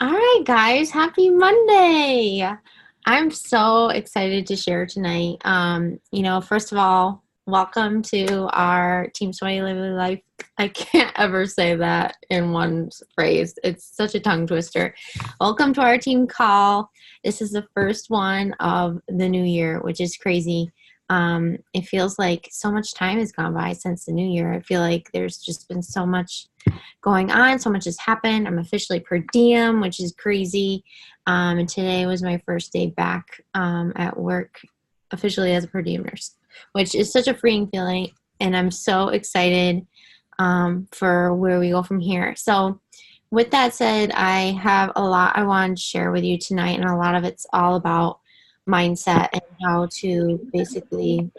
All right, guys, happy Monday. I'm so excited to share tonight. First of all, welcome to our Team Sweaty Lively Life. I can't ever say that in one phrase. It's such a tongue twister. Welcome to our team call. This is the first one of the new year, which is crazy. It feels like so much time has gone by since the new year. I feel like there's just been so much going on. So much has happened. I'm officially per diem, which is crazy. And today was my first day back at work officially as a per diem nurse, which is such a freeing feeling. And I'm so excited for where we go from here. So with that said, I have a lot I want to share with you tonight, and a lot of it's all about mindset and how to basically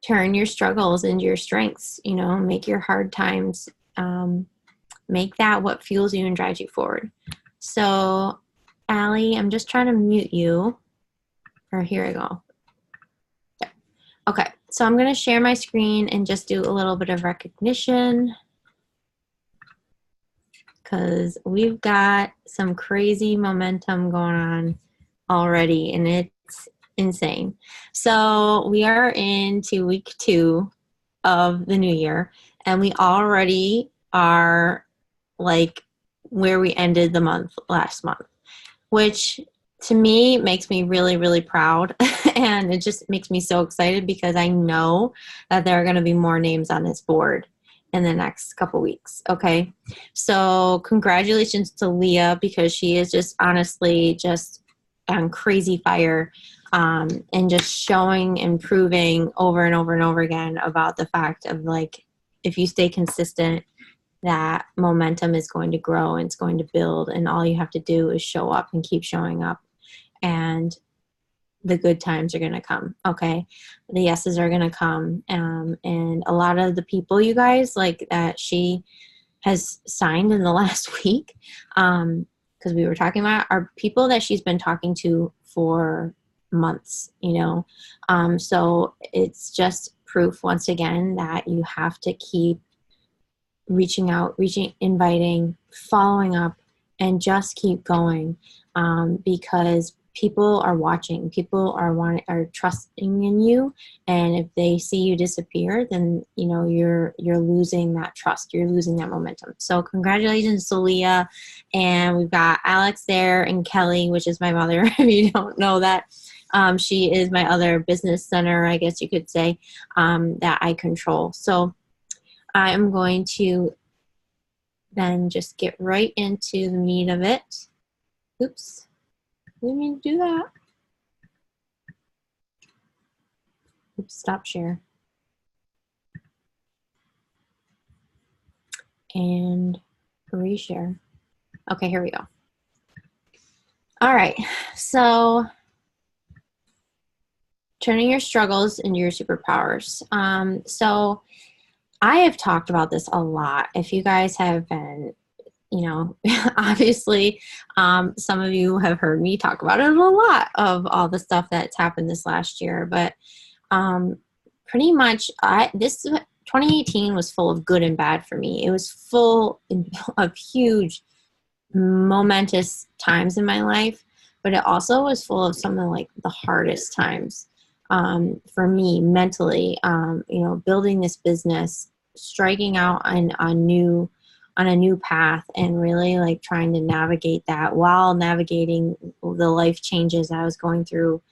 turn your struggles into your strengths, make your hard times, make that what fuels you and drives you forward. So, Allie, I'm just trying to mute you. Or here I go. Okay, so I'm going to share my screen and just do a little bit of recognition because we've got some crazy momentum going on already, and it's insane. So we are into week 2 of the new year, and we already are like where we ended the month last month, which to me makes me really, really proud. And it just makes me so excited because I know that there are going to be more names on this board in the next couple weeks. Okay. So congratulations to Leah, because she is just honestly just on crazy fire. And just showing and proving over and over and over again about the fact of, like, if you stay consistent, that momentum is going to grow and it's going to build, and all you have to do is show up and keep showing up, and the good times are going to come. Okay. The yeses are going to come. And a lot of the people, you guys, like, that she has signed in the last week, because we were talking about, are people that she's been talking to for months, so it's just proof once again that you have to keep reaching out, inviting, following up, and just keep going, because people are watching, people are trusting in you, and if they see you disappear, then you're losing that trust, you're losing that momentum. So congratulations to Leah, and we've got Alex there, and Kelly, which is my mother. If you don't know that, she is my other business center, I guess you could say, that I control. So I'm going to then just get right into the meat of it. Oops. Didn't mean to do that. Oops, stop share. And reshare. Okay, here we go. All right, so turning your struggles into your superpowers. So I have talked about this a lot. If you guys have been, obviously, some of you have heard me talk about it a lot, of all the stuff that's happened this last year. But pretty much, this 2018 was full of good and bad for me. It was full of huge, momentous times in my life, but it also was full of some of, like, the hardest times for me mentally. Building this business, striking out on a new path, and really, like, trying to navigate that while navigating the life changes I was going through.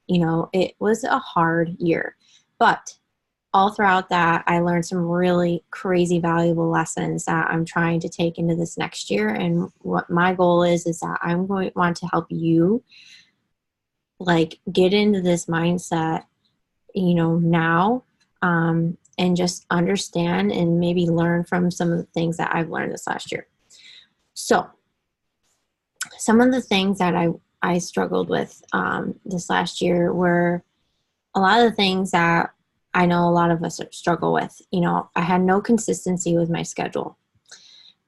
It was a hard year, but all throughout that, I learned some really crazy valuable lessons that I'm trying to take into this next year. And what my goal is that I'm going to want to help you, like, get into this mindset, now, and just understand and maybe learn from some of the things that I've learned this last year. So some of the things that I struggled with this last year were a lot of the things that I know a lot of us struggle with. I had no consistency with my schedule.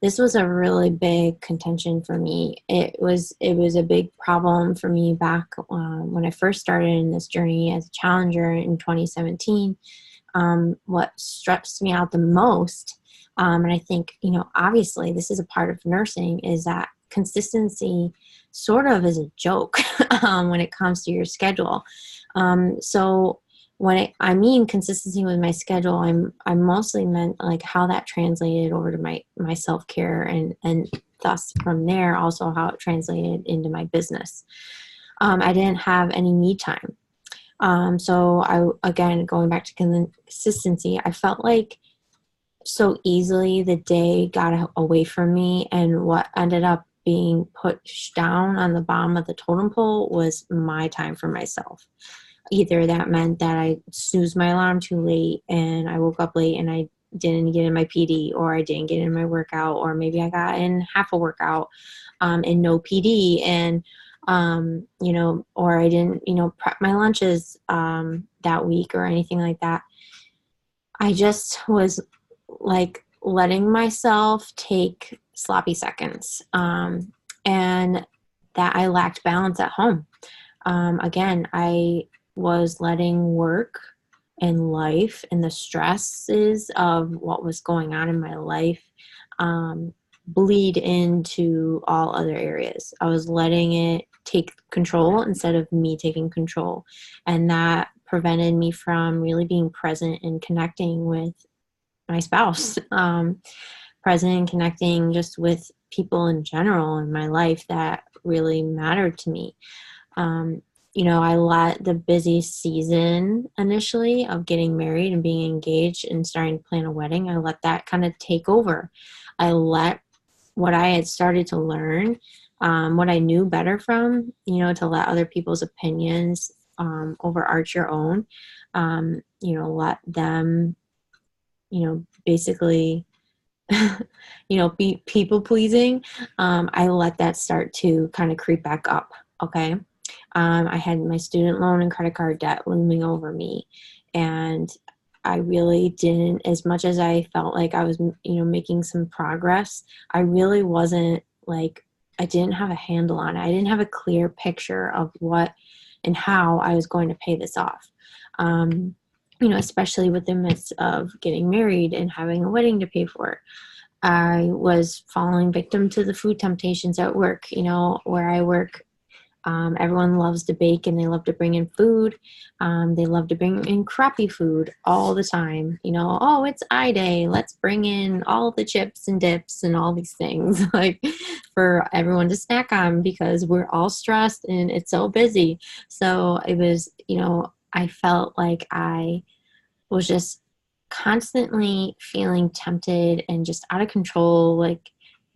This was a really big contention for me. It was a big problem for me back when I first started in this journey as a challenger in 2017. What stressed me out the most And I think, obviously this is a part of nursing, is that consistency sort of is a joke when it comes to your schedule. So when I mean consistency with my schedule, I mostly meant like how that translated over to my self-care, and thus from there also how it translated into my business. I didn't have any me time. So again, going back to consistency, I felt like so easily the day got away from me, and what ended up being pushed down on the bottom of the totem pole was my time for myself. Either that meant that I snoozed my alarm too late and I woke up late and I didn't get in my PD, or I didn't get in my workout, or maybe I got in half a workout and no PD, and or I didn't prep my lunches that week or anything like that. I just was like letting myself take sloppy seconds, and that I lacked balance at home. Again, I was letting work and life and the stresses of what was going on in my life bleed into all other areas. I was letting it take control instead of me taking control. And that prevented me from really being present and connecting with my spouse, present and connecting just with people in general in my life that really mattered to me. I let the busy season initially of getting married and being engaged and starting to plan a wedding, I let that kind of take over. I let what I had started to learn, what I knew better from, to let other people's opinions overarch your own, let them, basically, be people pleasing. I let that start to kind of creep back up. Okay. I had my student loan and credit card debt looming over me, and I really didn't, as much as I felt like I was, making some progress, I really wasn't I didn't have a handle on it. I didn't have a clear picture of what and how I was going to pay this off. Especially with the midst of getting married and having a wedding to pay for. I was falling victim to the food temptations at work, where I work. Everyone loves to bake and they love to bring in food. They love to bring in crappy food all the time. Oh, it's I Day. Let's bring in all the chips and dips and all these things for everyone to snack on, because we're all stressed and it's so busy. So it was, I felt like I was just constantly feeling tempted and just out of control,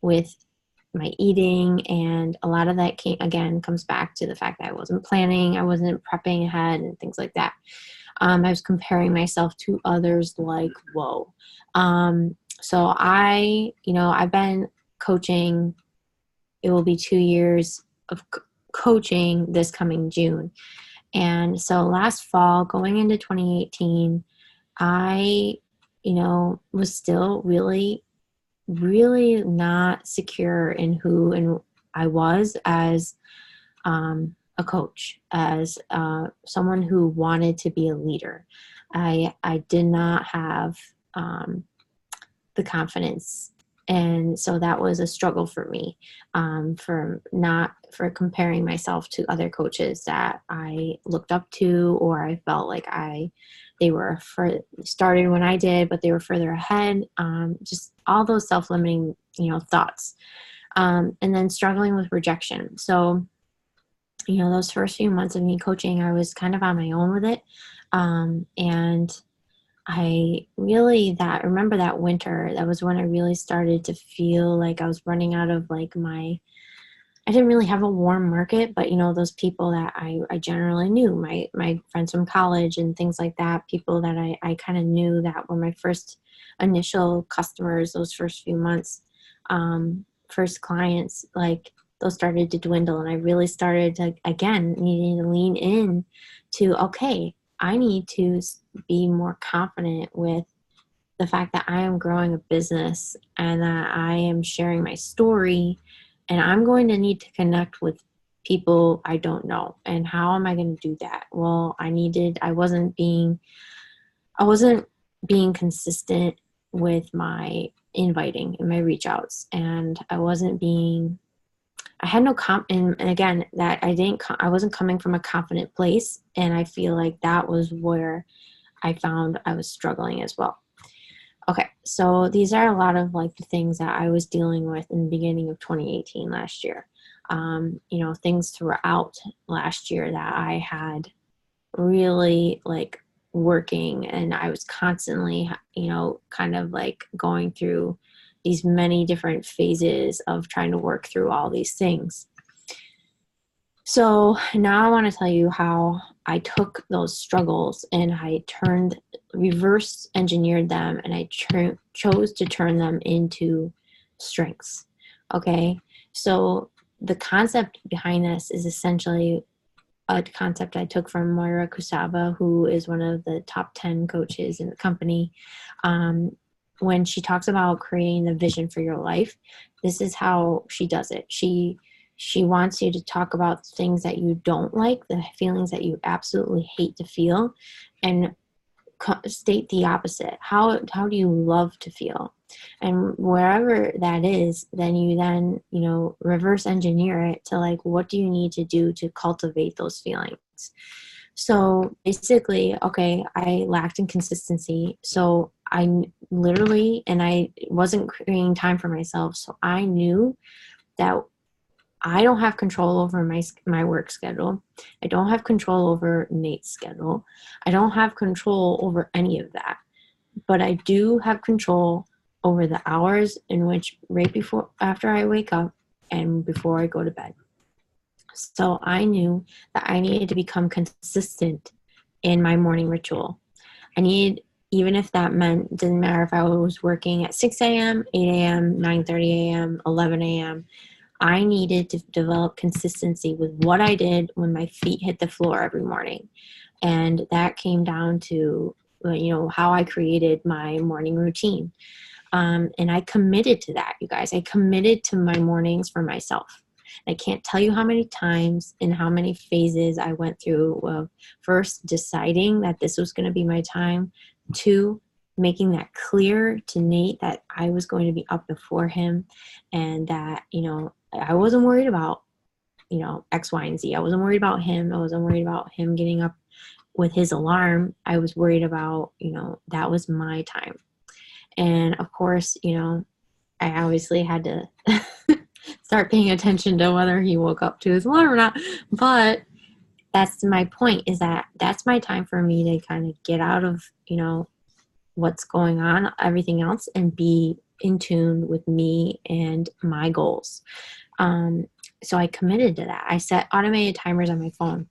with my eating. And a lot of that comes back to the fact that I wasn't planning, I wasn't prepping ahead and things like that. I was comparing myself to others whoa. So I've been coaching. It will be 2 years of coaching this coming June. And so last fall, going into 2018, I, was still really not secure in who and I was as a coach, as someone who wanted to be a leader. I did not have the confidence, and so that was a struggle for me, for comparing myself to other coaches that I looked up to, or I felt like they were started when I did, but they were further ahead. Just all those self-limiting, thoughts. And then struggling with rejection. So, those first few months of me coaching, I was kind of on my own with it. And I really remember that winter, that was when I really started to feel like I was running out of I didn't really have a warm market, but those people that I generally knew, my friends from college and things like that, people that I kind of knew that were my first initial customers, those first few months, first clients, those started to dwindle. And I really started to, again, needing to lean in to, okay, I need to be more confident with the fact that I am growing a business and that I am sharing my story. And I'm going to need to connect with people I don't know. And how am I going to do that? Well, I wasn't being consistent with my inviting in my reach outs, and I wasn't being, I had no and again, that I wasn't coming from a confident place. And I feel like that was where I found I was struggling as well. Okay, so these are a lot of like the things that I was dealing with in the beginning of 2018 last year. Things throughout last year that I had really like working, and I was constantly, kind of like going through these many different phases of trying to work through all these things. So now I want to tell you how I took those struggles and I reverse engineered them, and I chose to turn them into strengths. Okay. So the concept behind this is essentially a concept I took from Moira Kusaba, who is one of the top 10 coaches in the company. When she talks about creating the vision for your life, this is how she does it. She wants you to talk about things that you don't like, the feelings that you absolutely hate to feel, and state the opposite. How do you love to feel? And wherever that is, then you reverse engineer it to like, what do you need to do to cultivate those feelings? So basically, okay, I lacked in consistency. So I wasn't creating time for myself. So I knew that I don't have control over my work schedule. I don't have control over Nate's schedule. I don't have control over any of that. But I do have control over the hours in which after I wake up and before I go to bed. So I knew that I needed to become consistent in my morning ritual. Even if that didn't matter if I was working at 6 a.m., 8 a.m., 9:30 a.m., 11 a.m., I needed to develop consistency with what I did when my feet hit the floor every morning. And that came down to, how I created my morning routine. And I committed to that, you guys. I committed to my mornings for myself. I can't tell you how many times and how many phases I went through of first deciding that this was going to be my time, 2, making that clear to Nate that I was going to be up before him, and that, I wasn't worried about, X, Y, and Z. I wasn't worried about him. I wasn't worried about him getting up with his alarm. I was worried about, that was my time. And of course, I obviously had to start paying attention to whether he woke up to his alarm or not. But that's my point, is that that's my time for me to kind of get out of, what's going on, everything else, and be in tune with me and my goals. So I committed to that. I set automated timers on my phone.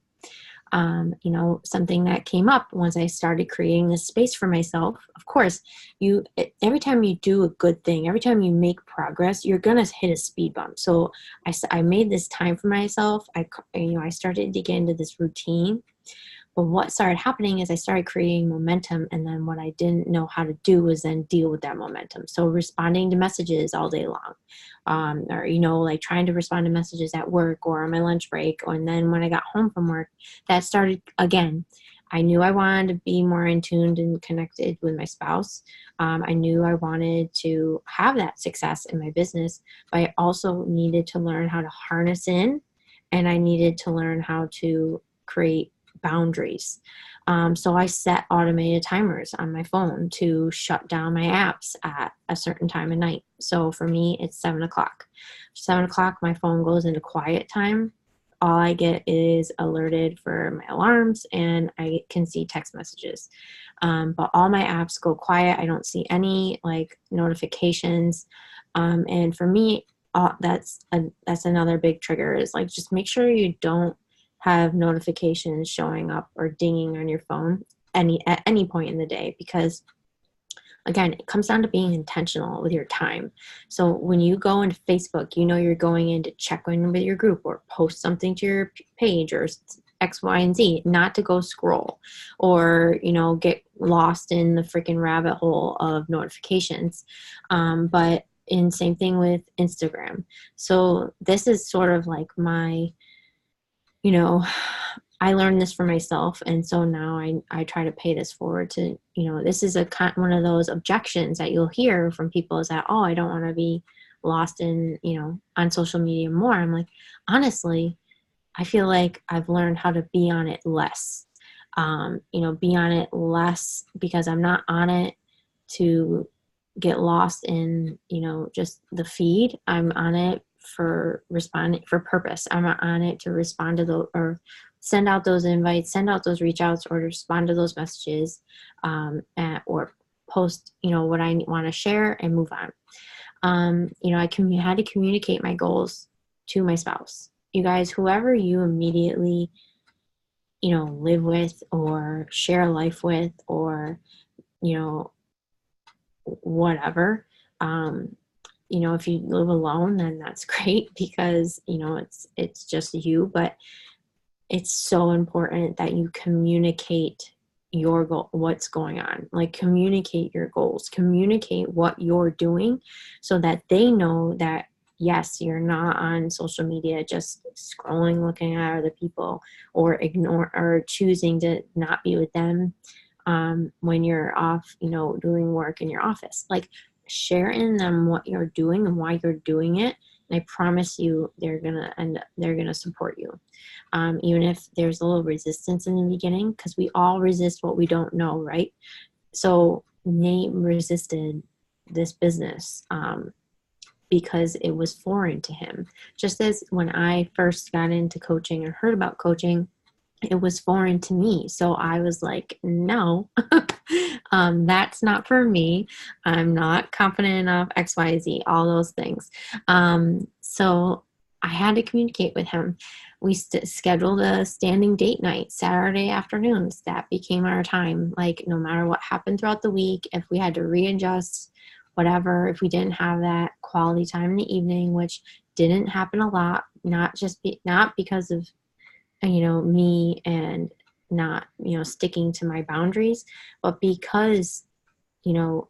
Something that came up once I started creating this space for myself. Of course, every time you do a good thing, every time you make progress, you're going to hit a speed bump. So I made this time for myself. I started to get into this routine. But what started happening is I started creating momentum, and then what I didn't know how to do was then deal with that momentum. So responding to messages all day long, or like trying to respond to messages at work or on my lunch break. And then when I got home from work, that started again. I knew I wanted to be more in tuned and connected with my spouse. I knew I wanted to have that success in my business, but I also needed to learn how to harness in, and I needed to learn how to create boundaries. So I set automated timers on my phone to shut down my apps at a certain time of night. So for me, it's 7 o'clock. 7 o'clock, my phone goes into quiet time. All I get is alerted for my alarms, and I can see text messages. But all my apps go quiet. I don't see any notifications. And for me, that's another big trigger, is just make sure you don't have notifications showing up or dinging on your phone at any point in the day, because again, it comes down to being intentional with your time. So when you go into Facebook, you're going in to check in with your group or post something to your page or X, Y, and Z, not to go scroll or, get lost in the freaking rabbit hole of notifications. But same thing with Instagram. So this is sort of like my, I learned this for myself. And so now I try to pay this forward to, this is one of those objections that you'll hear from people is that, oh, I don't want to be lost in, on social media more. I'm like, honestly, I feel like I've learned how to be on it less. Be on it less because I'm not on it to get lost in, just the feed. I'm on it for responding for purpose. I'm on it to respond to or send out those invites, send out those reach outs, or respond to those messages, or post, what I want to share and move on. I had to communicate my goals to my spouse. You guys, whoever you immediately, live with or share life with, or, whatever, if you live alone, then that's great because, it's just you, but it's so important that you communicate your goal, what's going on, like communicate your goals, communicate what you're doing so that they know that, yes, you're not on social media just scrolling, looking at other people, or ignore or choosing to not be with them when you're off, doing work in your office. Like, share in them what you're doing and why you're doing it. And I promise you, they're gonna support you. Even if there's a little resistance in the beginning, because we all resist what we don't know, right? So Nate resisted this business because it was foreign to him. Just as when I first got into coaching or heard about coaching, it was foreign to me. So I was like, no, that's not for me. I'm not confident enough, XYZ, all those things. So I had to communicate with him. We scheduled a standing date night, Saturday afternoons. That became our time. Like, no matter what happened throughout the week, if we had to readjust, whatever, if we didn't have that quality time in the evening, which didn't happen a lot, not because of me and not, sticking to my boundaries, but because,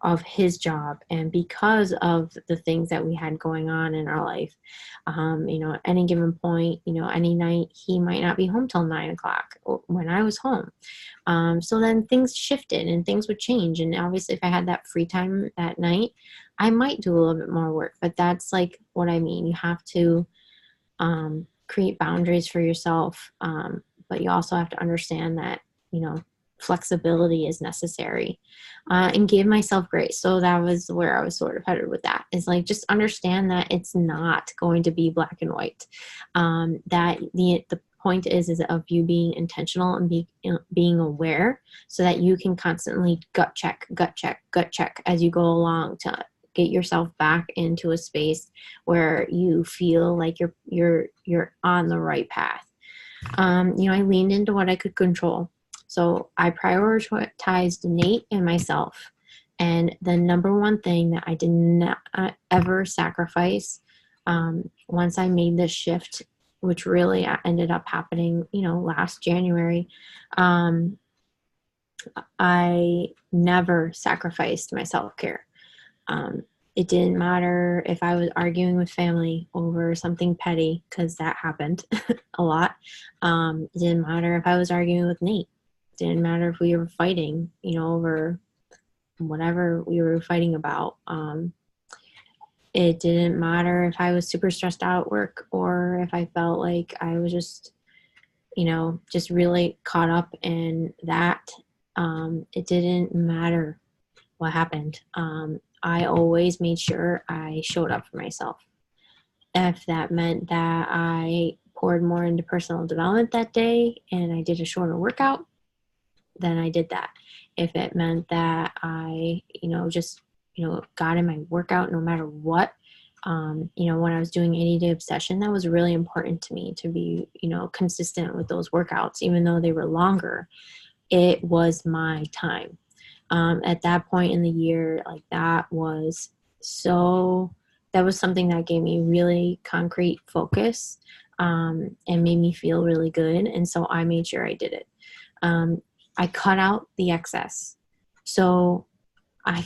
of his job and because of the things that we had going on in our life. At any given point, any night he might not be home till 9:00 when I was home. So then things shifted and things would change. And obviously if I had that free time that night, I might do a little bit more work, but that's like what I mean. You have to, create boundaries for yourself. But you also have to understand that, flexibility is necessary, and give myself grace. So that was where I was sort of headed with that, is like, just understand that it's not going to be black and white. That the point is of you being intentional and being aware so that you can constantly gut check as you go along to get yourself back into a space where you feel like you're on the right path. I leaned into what I could control. So I prioritized Nate and myself. And the number one thing that I did not ever sacrifice, once I made this shift, which really ended up happening, last January, I never sacrificed my self-care. It didn't matter if I was arguing with family over something petty, because that happened a lot. It didn't matter if I was arguing with Nate. It didn't matter if we were fighting, over whatever we were fighting about. It didn't matter if I was super stressed out at work, or if I felt like I was just really caught up in that. It didn't matter what happened. I always made sure I showed up for myself. If that meant that I poured more into personal development that day and I did a shorter workout, then I did that. If it meant that I, just, got in my workout no matter what, when I was doing 80-day obsession, that was really important to me to be, consistent with those workouts, even though they were longer. It was my time. At that point in the year, like, that was something that gave me really concrete focus, and made me feel really good. And so I made sure I did it. I cut out the excess. So I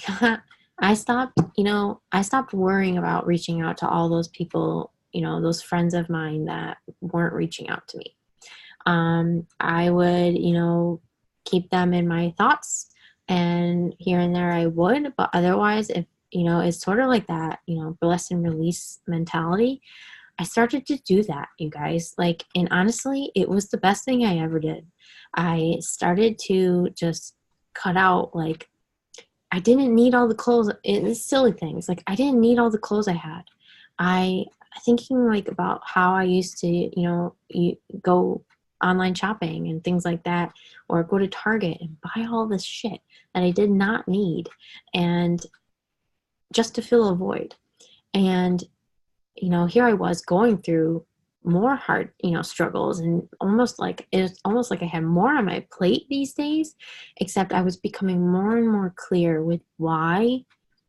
stopped worrying about reaching out to all those people, those friends of mine that weren't reaching out to me. I would, keep them in my thoughts, and here and there I would, but otherwise, if, it's sort of like that, bless and release mentality. I started to do that, you guys. Like, and honestly, it was the best thing I ever did. I started to just cut out, like, I didn't need all the clothes. It's silly things. Like, I didn't need all the clothes I had. I thinking like about how I used to, go online shopping and things like that, or go to Target and buy all this shit that I did not need, and just to fill a void. And here I was going through more hard, struggles, and it's almost like I had more on my plate these days, except I was becoming more and more clear with why,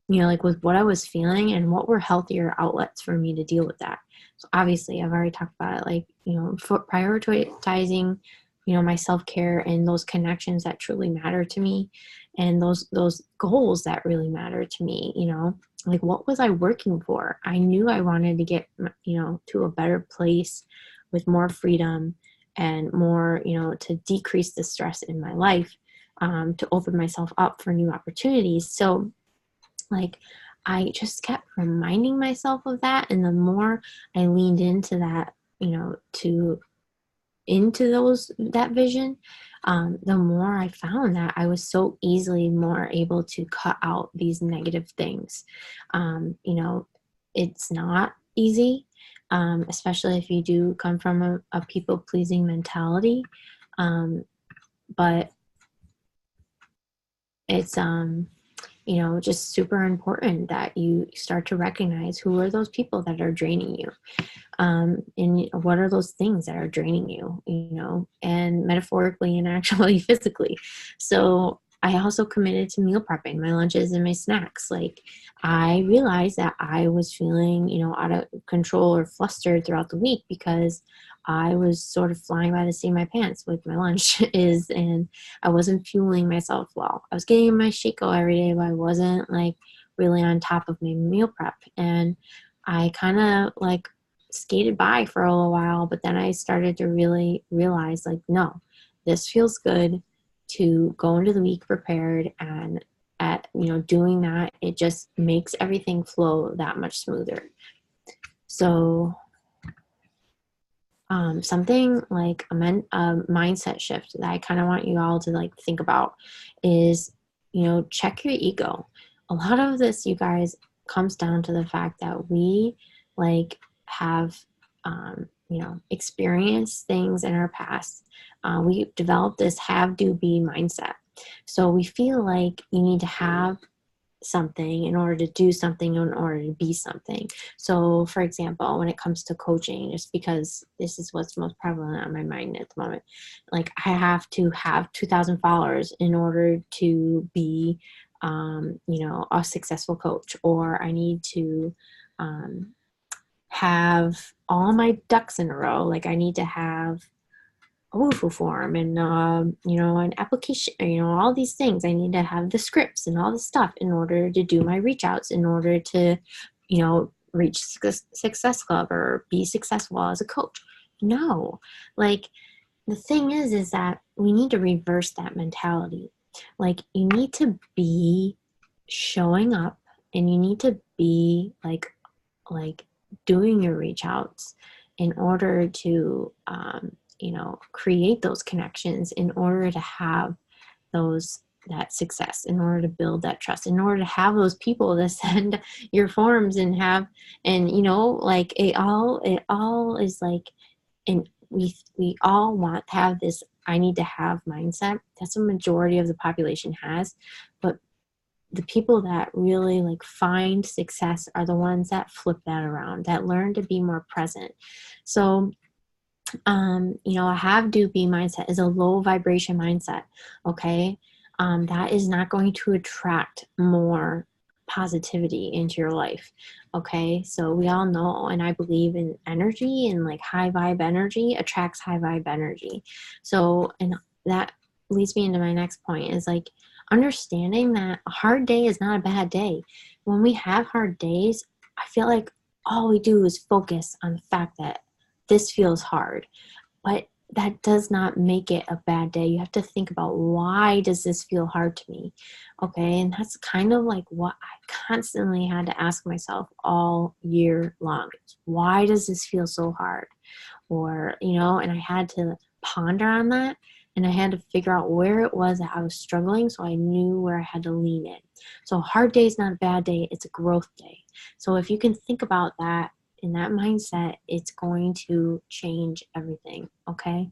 like with what I was feeling and what were healthier outlets for me to deal with that. So obviously I've already talked about it, like, for prioritizing, my self-care and those connections that truly matter to me, and those goals that really matter to me, like, what was I working for? I knew I wanted to get, to a better place with more freedom and more, to decrease the stress in my life, to open myself up for new opportunities. So, like, I just kept reminding myself of that. And the more I leaned into that, into that vision, the more I found that I was so easily more able to cut out these negative things. It's not easy, especially if you do come from a people-pleasing mentality. But it's, just super important that you start to recognize who are those people that are draining you. And what are those things that are draining you, and metaphorically and actually physically. So I also committed to meal prepping my lunches and my snacks. Like, I realized that I was feeling, out of control or flustered throughout the week because I was sort of flying by the seat of my pants with my lunch and I wasn't fueling myself well. I was getting my Shaco every day, but I wasn't like really on top of my meal prep. And I kind of like skated by for a little while, but then I started to really realize, like, no, this feels good to go into the week prepared, and at doing that, it just makes everything flow that much smoother. So something like a mindset shift that I kind of want you all to like think about is, check your ego. A lot of this, you guys, comes down to the fact that we like have, experienced things in our past. We developed this have, do, be mindset. So we feel like you need to have something in order to do something, in order to be something. So for example, when it comes to coaching, just because this is what's most prevalent on my mind at the moment, like, I have to have 2,000 followers in order to be a successful coach, or I need to have all my ducks in a row. Like, I need to have a WooFoo form and, an application, all these things. I need to have the scripts and all the stuff in order to do my reach outs, in order to, reach Success Club or be successful as a coach. No, like, the thing is that we need to reverse that mentality. Like, you need to be showing up, and you need to be like doing your reach outs in order to, create those connections, in order to have that success, in order to build that trust, in order to have those people that send your forms and have, and like, it all is like, and we all want to have this I need to have mindset. That's a majority of the population has, but the people that really like find success are the ones that flip that around, that learn to be more present. So a have, do, be mindset is a low vibration mindset. Okay. That is not going to attract more positivity into your life. Okay. So we all know, and I believe in energy, and like high vibe energy attracts high vibe energy. So, and that leads me into my next point, is like understanding that a hard day is not a bad day. When we have hard days, I feel like all we do is focus on the fact that this feels hard. But that does not make it a bad day. You have to think about, why does this feel hard to me? Okay. And that's kind of like what I constantly had to ask myself all year long. Why does this feel so hard? Or, and I had to ponder on that, and I had to figure out where it was that I was struggling, so I knew where I had to lean in. So a hard day is not a bad day, it's a growth day. So if you can think about that in that mindset, it's going to change everything, okay?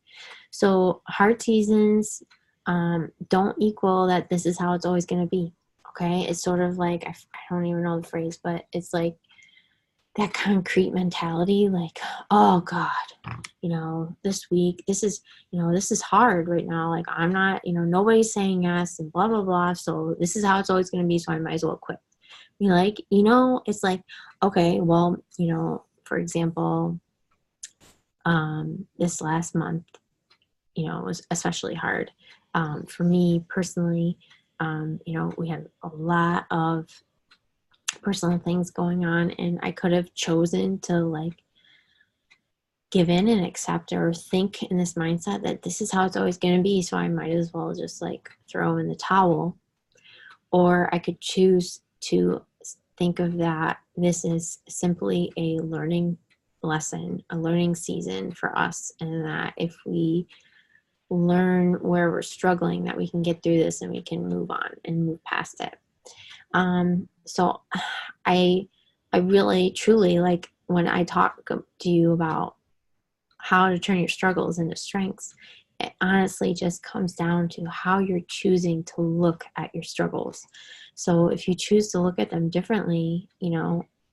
So hard seasons don't equal that this is how it's always going to be, okay? It's sort of like, I don't even know the phrase, but it's like that concrete mentality, like, oh God, this week, this is hard right now. Like, I'm not, nobody's saying yes and blah, blah, blah. So this is how it's always going to be. So I might as well quit. It's like, okay, well, for example, this last month, was especially hard. For me personally, we had a lot of personal things going on, and I could have chosen to like give in and accept, or think in this mindset that this is how it's always going to be, so I might as well just like throw in the towel. Or I could choose to think of that this is simply a learning lesson, a learning season for us, and that if we learn where we're struggling, that we can get through this and we can move on and move past it. So I really truly, like, when I talk to you about how to turn your struggles into strengths, it honestly just comes down to how you're choosing to look at your struggles. So if you choose to look at them differently,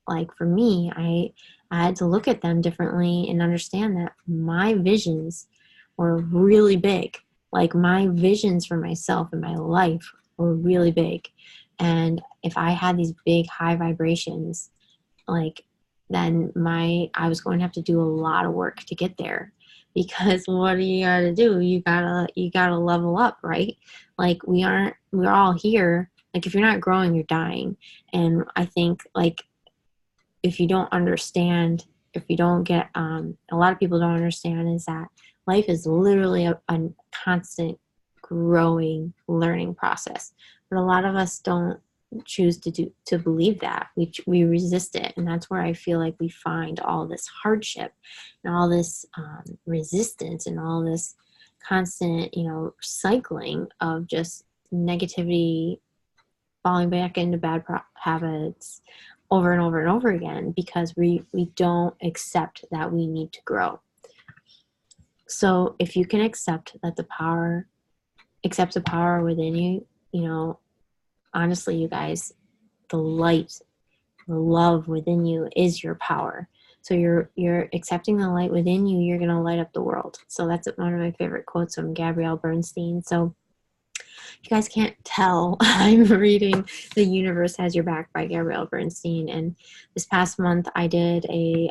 like for me, I had to look at them differently and understand that my visions were really big. Like, my visions for myself and my life were really big. And if I had these big high vibrations, like, then I was going to have to do a lot of work to get there. Because what do you gotta do? You gotta level up, right? Like, we're all here. Like, if you're not growing, you're dying. And I think, like, if you don't understand, if you don't get, a lot of people don't understand, is that life is literally a constant growing learning process. But a lot of us don't choose to believe that. We resist it, and that's where I feel like we find all this hardship and all this resistance and all this constant, cycling of just negativity, falling back into bad habits over and over and over again, because we don't accept that we need to grow. So if you can accept the power within you, honestly, you guys, the light, the love within you is your power. So you're accepting the light within you, you're going to light up the world. So that's one of my favorite quotes from Gabrielle Bernstein. So if you guys can't tell, I'm reading The Universe Has Your Back by Gabrielle Bernstein. And this past month, I did a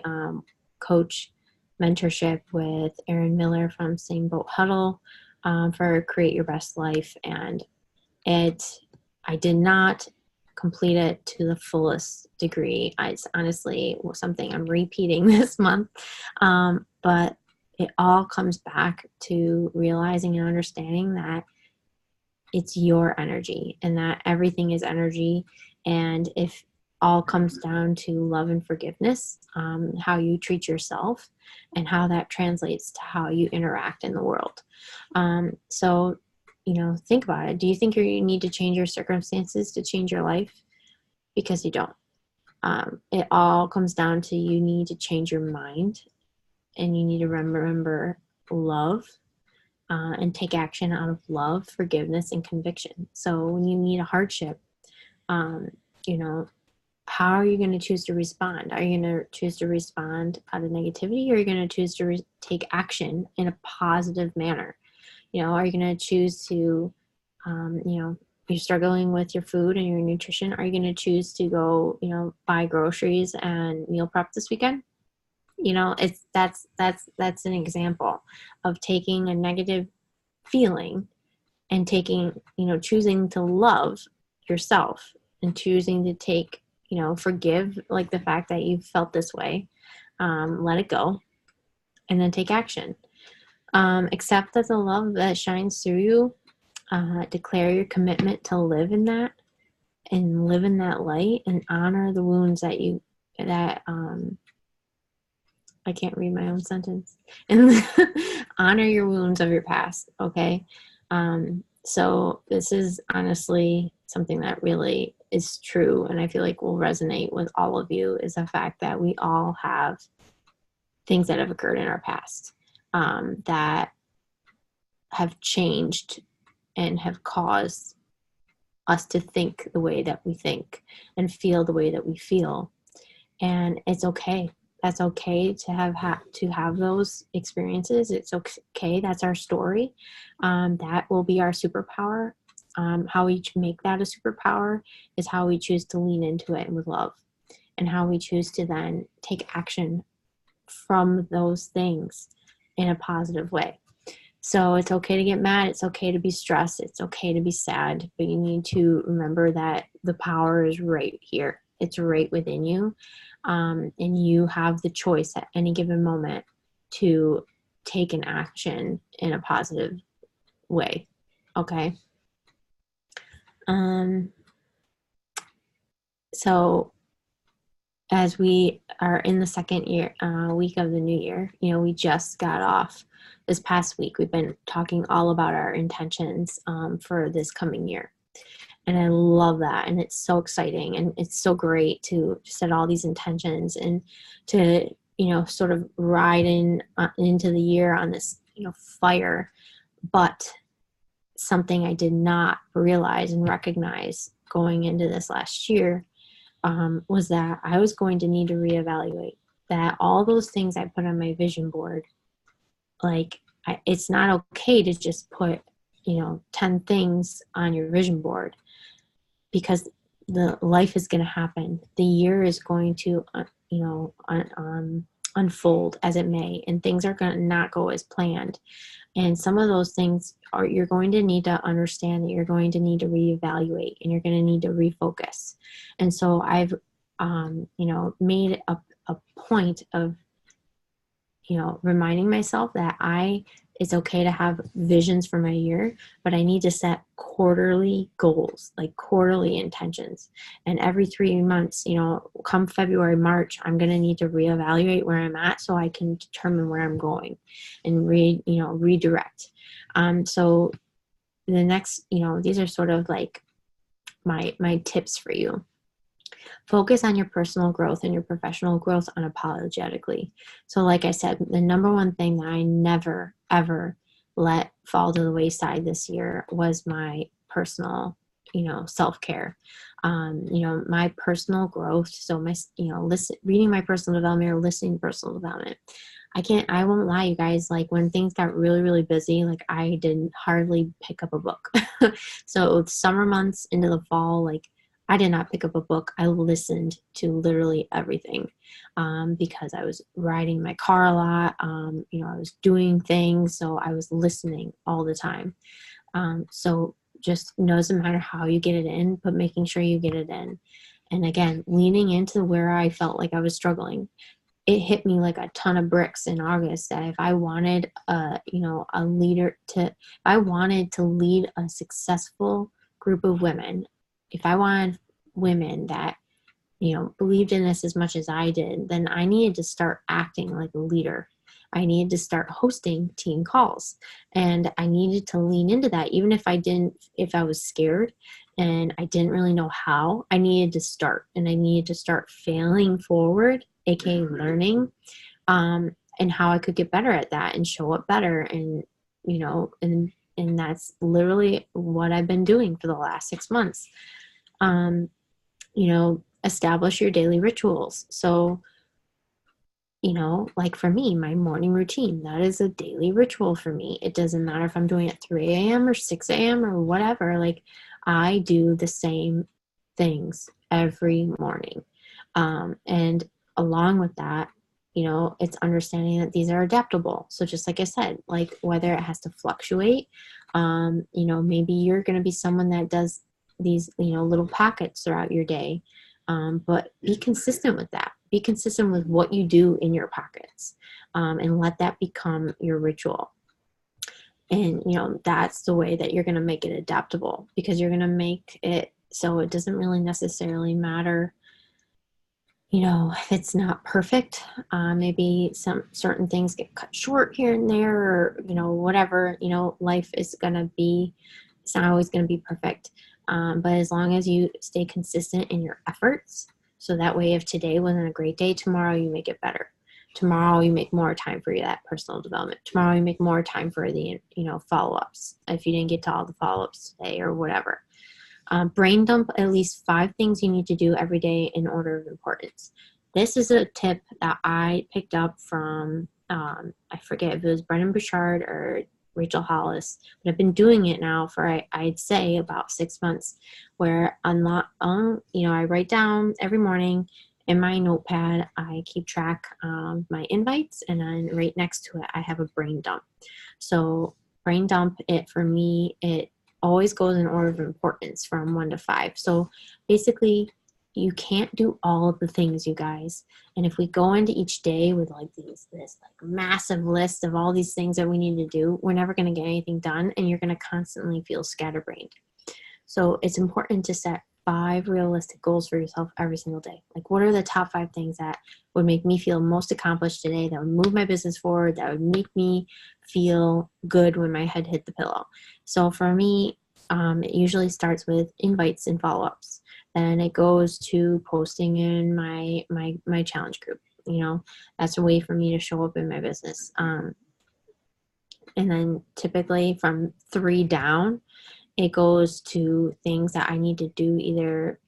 coach mentorship with Erin Miller from Same Boat Huddle for Create Your Best Life. And I did not complete it to the fullest degree. It's honestly something I'm repeating this month. But it all comes back to realizing and understanding that it's your energy, and that everything is energy. And if all comes down to love and forgiveness, how you treat yourself and how that translates to how you interact in the world. So, think about it. Do you think you need to change your circumstances to change your life? Because you don't. It all comes down to, you need to change your mind, and you need to remember love. And take action out of love, forgiveness, and conviction. So when you meet a hardship, how are you going to choose to respond? Are you going to choose to respond out of negativity, or are you going to choose to take action in a positive manner? Are you going to choose to, you're struggling with your food and your nutrition. Are you going to choose to go, buy groceries and meal prep this weekend? That's an example of taking a negative feeling and choosing to love yourself, and choosing to take, forgive, like, the fact that you felt this way, let it go, and then take action. Accept that the love that shines through you. Declare your commitment to live in that and live in that light, and honor the wounds that I can't read my own sentence. And honor your wounds of your past, okay? So this is honestly something that really is true, and I feel like will resonate with all of you, is the fact that we all have things that have occurred in our past that have changed and have caused us to think the way that we think and feel the way that we feel. And it's okay. That's okay to have those experiences. It's okay. That's our story. That will be our superpower. How we make that a superpower is how we choose to lean into it with love, and how we choose to then take action from those things in a positive way. So it's okay to get mad. It's okay to be stressed. It's okay to be sad. But you need to remember that the power is right here. It's right within you. And you have the choice at any given moment to take an action in a positive way. Okay. So as we are in the second week of the new year, we just got off this past week. We've been talking all about our intentions for this coming year. And I love that. And it's so exciting. And it's so great to set all these intentions and to, sort of ride into the year on this, fire. But something I did not realize and recognize going into this last year was that I was going to need to reevaluate that all those things I put on my vision board, it's not okay to just put, 10 things on your vision board, because the life is going to happen. The year is going to, unfold as it may, and things are going to not go as planned. And some of those things you're going to need to understand that you're going to need to reevaluate, and you're going to need to refocus. And so I've, made a point of, reminding myself that it's okay to have visions for my year, but I need to set quarterly goals, like quarterly intentions. And every 3 months, come February, March, I'm going to need to reevaluate where I'm at so I can determine where I'm going and redirect. So the next, these are sort of like my tips for you. Focus on your personal growth and your professional growth unapologetically. So like I said, the number one thing that I never, ever let fall to the wayside this year was my personal, self-care. My personal growth. So reading my personal development or listening to personal development. I won't lie, you guys, like when things got really, really busy, like I didn't hardly pick up a book. So summer months into the fall, like I did not pick up a book. I listened to literally everything because I was riding my car a lot. I was doing things, so I was listening all the time. So just doesn't matter how you get it in, but making sure you get it in. And again, leaning into where I felt like I was struggling. It hit me like a ton of bricks in August that if I wanted if I wanted to lead a successful group of women, if I wanted women that, believed in this as much as I did, then I needed to start acting like a leader. I needed to start hosting team calls, and I needed to lean into that. Even if I was scared and I didn't really know how, I needed to start, and I needed to start failing forward, aka learning, and how I could get better at that and show up better. And, and that's literally what I've been doing for the last 6 months. Establish your daily rituals. So, like for me, my morning routine, that is a daily ritual for me. It doesn't matter if I'm doing it 3 a.m. or 6 a.m. or whatever. Like I do the same things every morning. And along with that, it's understanding that these are adaptable. So just like I said, like whether it has to fluctuate, maybe you're going to be someone that does these, little pockets throughout your day. But be consistent with that. Be consistent with what you do in your pockets, and let that become your ritual. And, that's the way that you're going to make it adaptable, because you're going to make it so it doesn't really necessarily matter, if it's not perfect. Maybe some certain things get cut short here and there, or, whatever, life is going to be, it's not always going to be perfect. But as long as you stay consistent in your efforts, so that way if today wasn't a great day, tomorrow you make it better. Tomorrow you make more time for that personal development. Tomorrow you make more time for the, follow-ups if you didn't get to all the follow-ups today or whatever. Brain dump at least 5 things you need to do every day in order of importance. This is a tip that I picked up from, I forget if it was Brennan Burchard or Rachel Hollis, but I've been doing it now for, I'd say, about 6 months, where I write down every morning in my notepad. I keep track of my invites, and then right next to it, I have a brain dump. So brain dump, for me, it always goes in order of importance from 1 to 5. So basically, you can't do all of the things, you guys. And if we go into each day with this massive list of all these things that we need to do, we're never going to get anything done, and you're going to constantly feel scatterbrained. So it's important to set 5 realistic goals for yourself every single day. Like, what are the top 5 things that would make me feel most accomplished today, that would move my business forward, that would make me feel good when my head hit the pillow? So for me, it usually starts with invites and follow-ups. Then it goes to posting in my challenge group. That's a way for me to show up in my business. And then typically from 3 down, it goes to things that I need to do either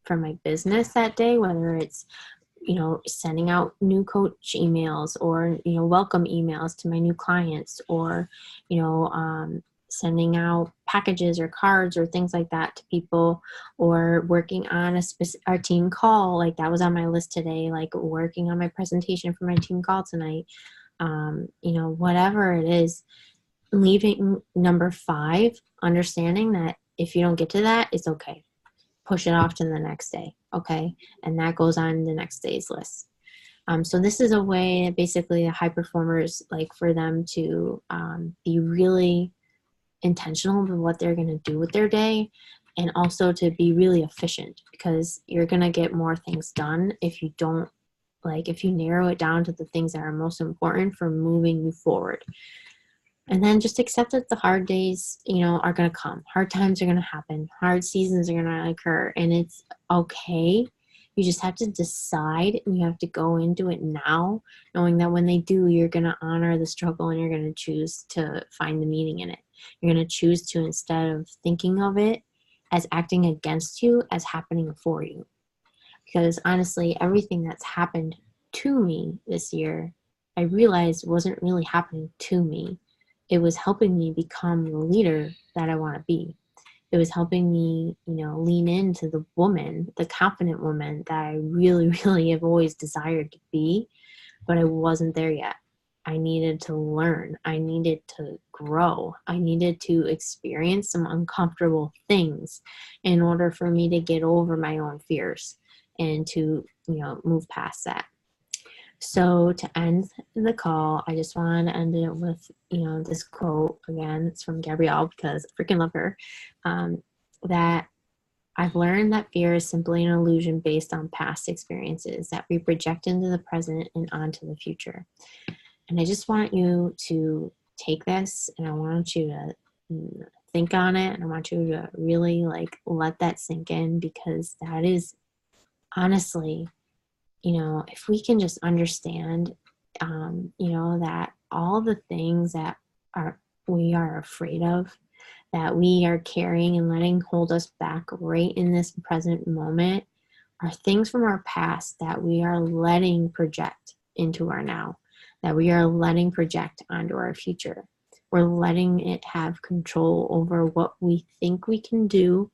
for my business that day, whether it's, sending out new coach emails, or, welcome emails to my new clients, or, sending out packages or cards or things like that to people, or working on our team call. Like, that was on my list today, like working on my presentation for my team call tonight. Whatever it is, leaving number 5, understanding that if you don't get to that, it's okay. Push it off to the next day, okay? And that goes on the next day's list. So this is a way, basically, the high performers, like, for them to be really intentional with what they're going to do with their day, and also to be really efficient, because you're going to get more things done if you don't, if you narrow it down to the things that are most important for moving you forward. And then just accept that the hard days, are going to come. Hard times are going to happen. Hard seasons are going to occur, and it's okay. You just have to decide, and you have to go into it now, knowing that when they do, you're going to honor the struggle, and you're going to choose to find the meaning in it. You're going to choose to, instead of thinking of it as acting against you, as happening for you. Because honestly, everything that's happened to me this year, I realized wasn't really happening to me. It was helping me become the leader that I want to be. It was helping me, lean into the woman, the confident woman that I really, really have always desired to be, but I wasn't there yet. I needed to learn. I needed to grow. I needed to experience some uncomfortable things in order for me to get over my own fears and to, move past that. So to end the call, I just want to end it with, this quote. Again, it's from Gabrielle, because I freaking love her. That I've learned that fear is simply an illusion based on past experiences that we project into the present and onto the future. And I just want you to take this, and I want you to think on it, and I want you to really let that sink in, because that is honestly, if we can just understand, that all the things that we are afraid of, that we are carrying and letting hold us back right in this present moment, are things from our past that we are letting project into our now, that we are letting project onto our future. We're letting it have control over what we think we can do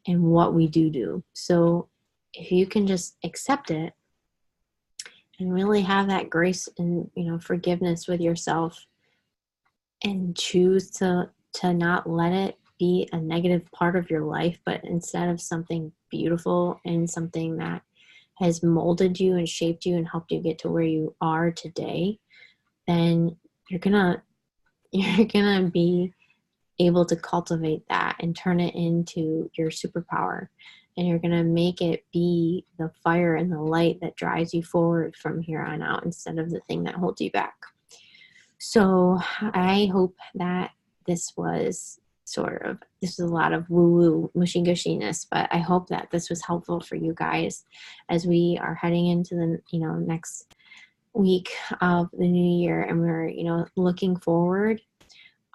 and what we do. So if you can just accept it and really have that grace and, forgiveness with yourself, and choose to not let it be a negative part of your life, but instead of something beautiful and something that has molded you and shaped you and helped you get to where you are today, then you're gonna you're going to be able to cultivate that and turn it into your superpower. And you're going to make it be the fire and the light that drives you forward from here on out instead of the thing that holds you back. So I hope that this was this is a lot of woo-woo, mushy-gushiness, but I hope that this was helpful for you guys as we are heading into the, next week of the new year, and we're, looking forward,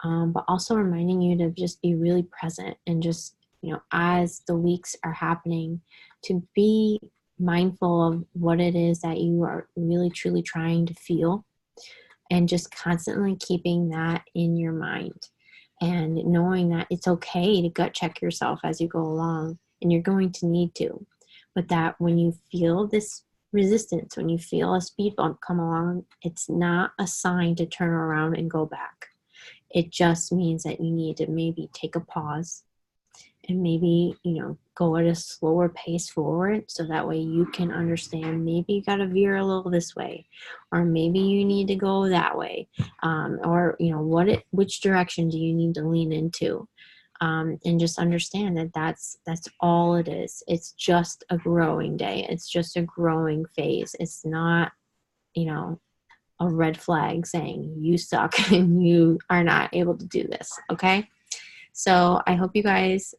but also reminding you to just be really present and just, as the weeks are happening, to be mindful of what it is that you are really truly trying to feel, and just constantly keeping that in your mind and knowing that it's okay to gut check yourself as you go along, and you're going to need to, but that when you feel this resistance, when you feel a speed bump come along, it's not a sign to turn around and go back. It just means that you need to maybe take a pause and maybe, go at a slower pace forward, so that way you can understand maybe you got to veer a little this way, or maybe you need to go that way, or, which direction do you need to lean into, and just understand that that's all it is. It's just a growing day. It's just a growing phase. It's not, a red flag saying you suck and you are not able to do this. Okay. So I hope you guys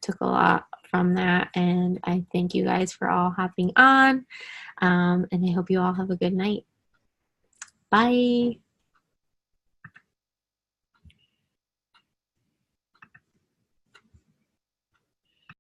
took a lot from that, and I thank you guys for all hopping on, and I hope you all have a good night. Bye.